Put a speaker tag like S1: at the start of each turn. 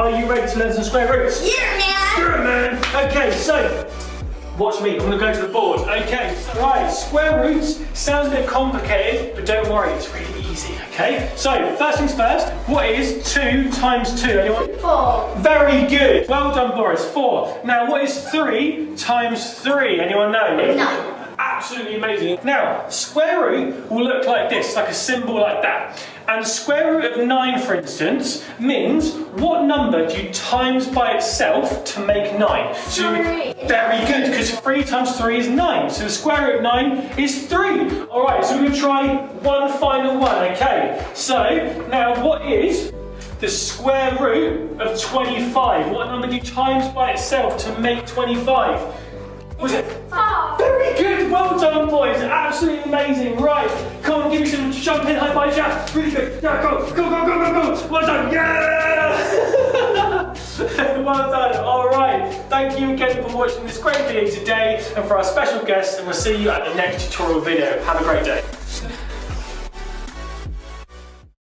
S1: are you ready to learn some square roots?
S2: Yeah, man.
S1: Yeah, man. Okay, so watch me. I'm going to go to the board. Okay, so, right. Square roots sounds a bit complicated, but don't worry, it's really easy. Okay. So first things first. What is 2 times 2? Anyone?
S2: 4.
S1: Very good. Well done, Boris. 4. Now, what is 3 times 3? Anyone know?
S2: No.
S1: Absolutely amazing. Now, square root will look like this, like a symbol like that. And square root of 9, for instance, means what number do you times by itself to make 9? So,
S2: 3.
S1: very good, because 3 times 3 is 9. So the square root of 9 is 3. All right, so we're going to try one final one, okay? So, now what is the square root of 25? What number do you times by itself to make 25? Was it?
S2: 4.
S1: Very good, well done, boys. Absolutely amazing. Right, come on, give me some jumping high five, yeah. Really good. Yeah, go, go, go, go, go, go. Well done, yeah. Well done. All right. Thank you again for watching this great video today, and for our special guests. And we'll see you at the next tutorial video. Have a great day.